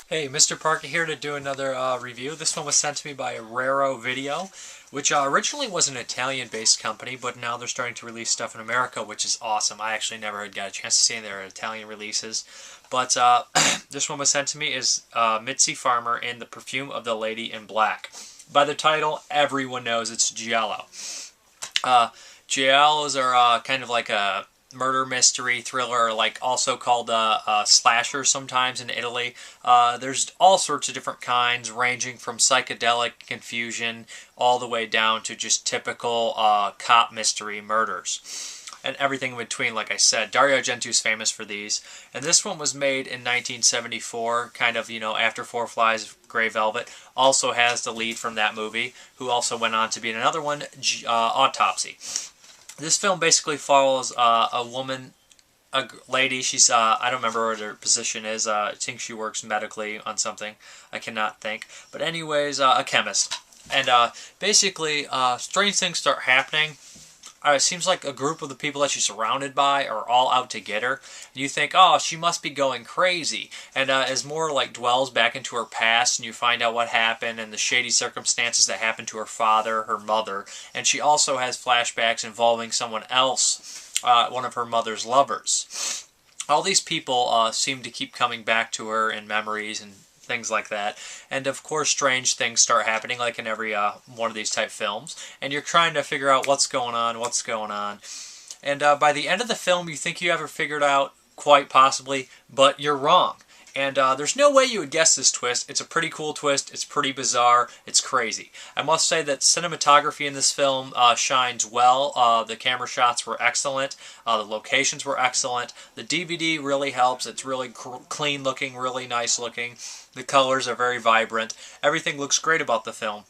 Hey, Mrparka here to do another review. This one was sent to me by Raro Video, which originally was an Italian-based company, but now they're starting to release stuff in America, which is awesome. I actually never had got a chance to see their Italian releases. But this one was sent to me is Mitzi Farmer in The Perfume of the Lady in Black. By the title, everyone knows it's giallo. Uh, Giallos are kind of like a murder mystery thriller, like also called slasher sometimes in Italy. There's all sorts of different kinds, ranging from psychedelic confusion all the way down to just typical cop mystery murders. And everything in between, like I said. Dario Argento's famous for these. And this one was made in 1974, kind of, after Four Flies, Grey Velvet. Also has the lead from that movie, who also went on to be in another one, Autopsy. This film basically follows a woman, a lady. She's I don't remember what her position is. I think she works medically on something. I cannot think. But anyways, a chemist. And basically, strange things start happening. It seems like a group of the people that she's surrounded by are all out to get her. And you think, oh, she must be going crazy. And as more like dwells back into her past, and you find out what happened and the shady circumstances that happened to her father, her mother, and she also has flashbacks involving someone else, one of her mother's lovers. All these people seem to keep coming back to her in memories and things like that. And of course, strange things start happening, like in every one of these type films. And you're trying to figure out what's going on, what's going on. And by the end of the film, you think you have it figured out, quite possibly, but you're wrong. And there's no way you would guess this twist. It's a pretty cool twist. It's pretty bizarre. It's crazy. I must say that cinematography in this film shines well. The camera shots were excellent. The locations were excellent. The DVD really helps. It's really clean looking, really nice looking. The colors are very vibrant. Everything looks great about the film.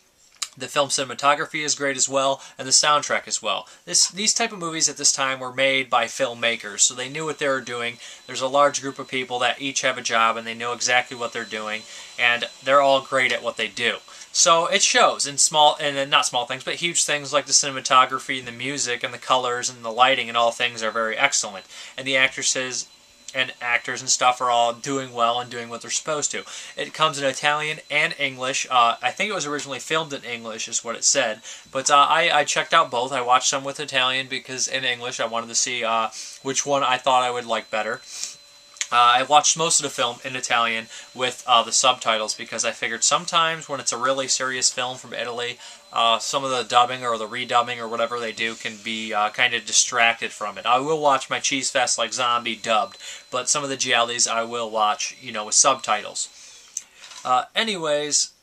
The film cinematography is great as well, and the soundtrack as well. These type of movies at this time were made by filmmakers, so they knew what they were doing. There's a large group of people that each have a job, and they know exactly what they're doing, and they're all great at what they do. So it shows in small, and not small things, but huge things like the cinematography and the music and the colors and the lighting and all things are very excellent. And the actresses and actors and stuff are all doing well and doing what they're supposed to. It comes in Italian and English. I think it was originally filmed in English, is what it said. But I checked out both. I watched some with Italian because in English I wanted to see which one I thought I would like better. I watched most of the film in Italian with the subtitles because I figured sometimes when it's a really serious film from Italy, some of the dubbing or the redubbing or whatever they do can be kind of distracted from it. I will watch my Cheese Fest like Zombie dubbed, but some of the giallis I will watch, with subtitles. Anyways,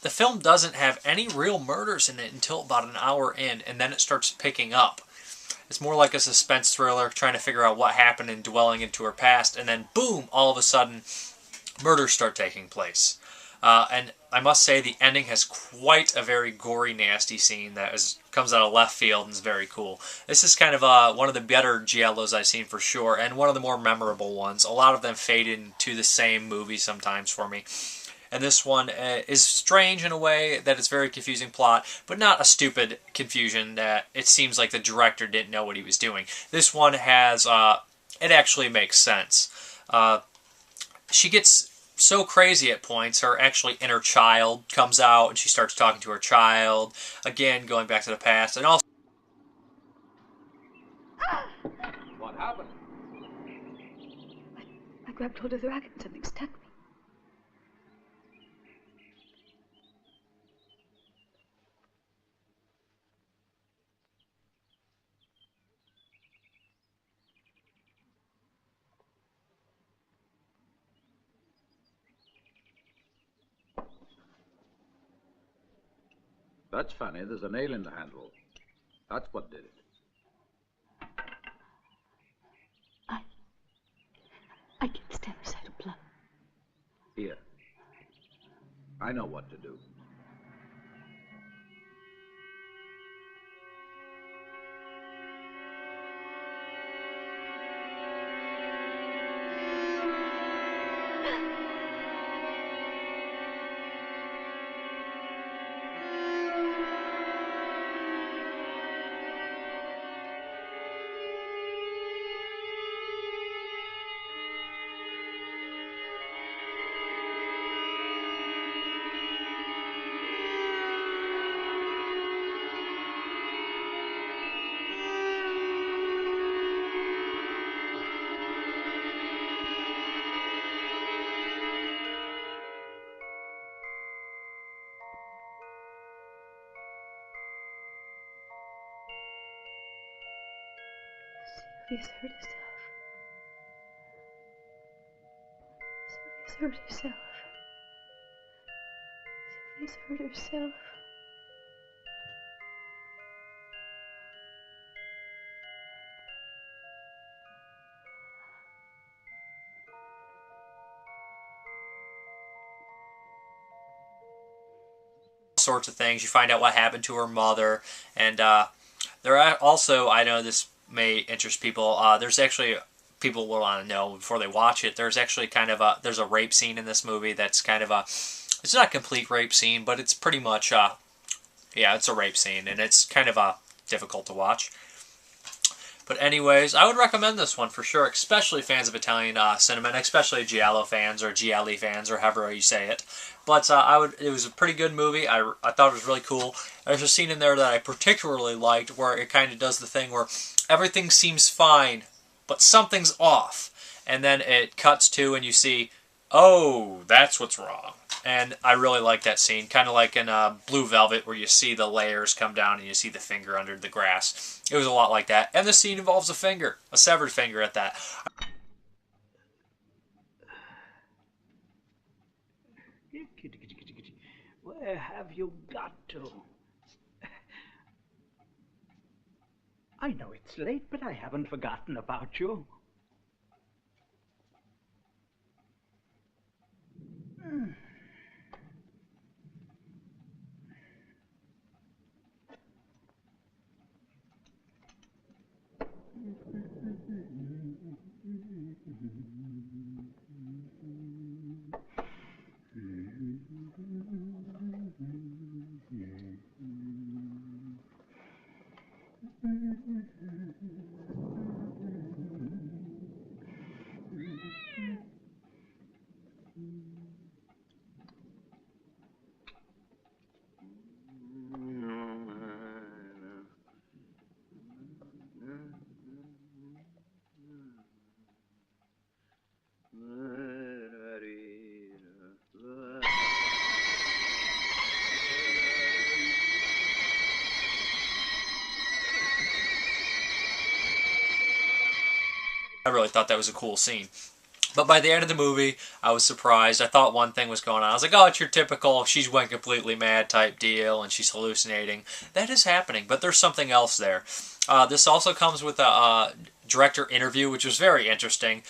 the film doesn't have any real murders in it until about an hour in, and then it starts picking up. It's more like a suspense thriller, trying to figure out what happened and dwelling into her past, and then boom, all of a sudden, murders start taking place. And I must say, the ending has quite a very gory, nasty scene that comes out of left field and is very cool. This is kind of one of the better giallos I've seen for sure, and one of the more memorable ones. A lot of them fade into the same movie sometimes for me. And this one is strange in a way that it's very confusing plot, but not a stupid confusion that it seems like the director didn't know what he was doing. This one has, it actually makes sense. She gets so crazy at points, her actually inner child comes out and she starts talking to her child, again going back to the past, and also What happened? I grabbed hold of the racket and something stuck me. That's funny. There's a nail in the handle. That's what did it. I I can't stand the sight of blood. Here. I know what to do. Sylvia's hurt herself. Sylvia's hurt herself. Sylvia's hurt herself. Sorts of things. You find out what happened to her mother, and there are also, I know this may interest people. There's actually people will want to know before they watch it. There's actually kind of there's a rape scene in this movie that's kind of a. It's not a complete rape scene, but it's pretty much yeah, it's a rape scene, and it's kind of difficult to watch. But anyways, I would recommend this one for sure, especially fans of Italian cinema, and especially giallo fans or gialli fans or however you say it. But it was a pretty good movie. I thought it was really cool. There's a scene in there that I particularly liked where it kind of does the thing where everything seems fine, but something's off. And then it cuts to and you see, oh, that's what's wrong. And I really like that scene, kind of like in Blue Velvet where you see the layers come down and you see the finger under the grass. It was a lot like that. And the scene involves a finger, a severed finger at that. Where have you got to? I know it's late, but I haven't forgotten about you. I really thought that was a cool scene. But by the end of the movie, I was surprised. I thought one thing was going on. I was like, oh, it's your typical she's went completely mad type deal and she's hallucinating. That is happening, but there's something else there. This also comes with a director interview, which was very interesting.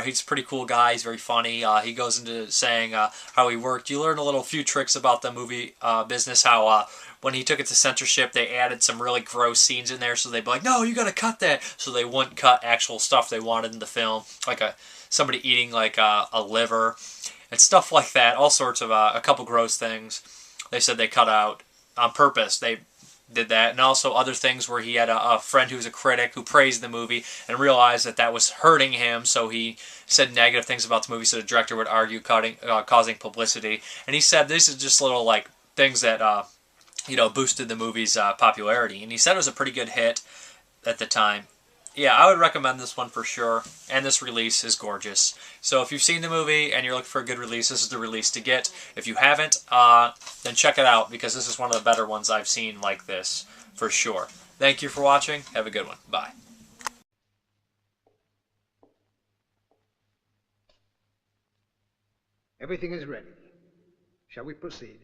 He's a pretty cool guy. He's very funny. He goes into saying how he worked. You learn a few tricks about the movie business, how when he took it to censorship, they added some really gross scenes in there, so they'd be like, no, you gotta cut that. So they wouldn't cut actual stuff they wanted in the film, like somebody eating like a liver and stuff like that. All sorts of a couple gross things. They said they cut out on purpose. They did that, and also other things where he had a friend who was a critic who praised the movie and realized that that was hurting him, so he said negative things about the movie, so the director would argue causing publicity. And he said these are just little like things that boosted the movie's popularity, and he said it was a pretty good hit at the time. Yeah, I would recommend this one for sure, and this release is gorgeous. So if you've seen the movie and you're looking for a good release, this is the release to get. If you haven't, then check it out, because this is one of the better ones I've seen like this, for sure. Thank you for watching. Have a good one. Bye. Everything is ready. Shall we proceed?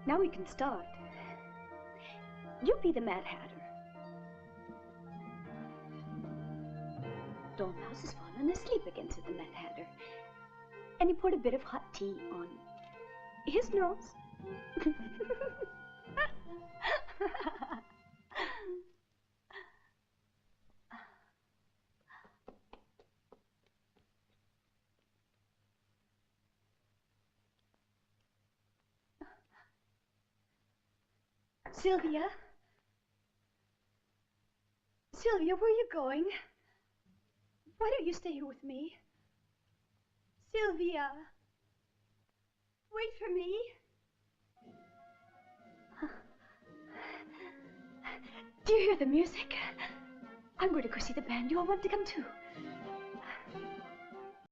Now we can start. You be the Mad Hatter. Dormouse has fallen asleep again, said the Mad Hatter. And he poured a bit of hot tea on his nose. Sylvia? Sylvia, where are you going? Why don't you stay here with me? Sylvia! Wait for me. Do you hear the music? I'm going to go see the band. You all want to come too?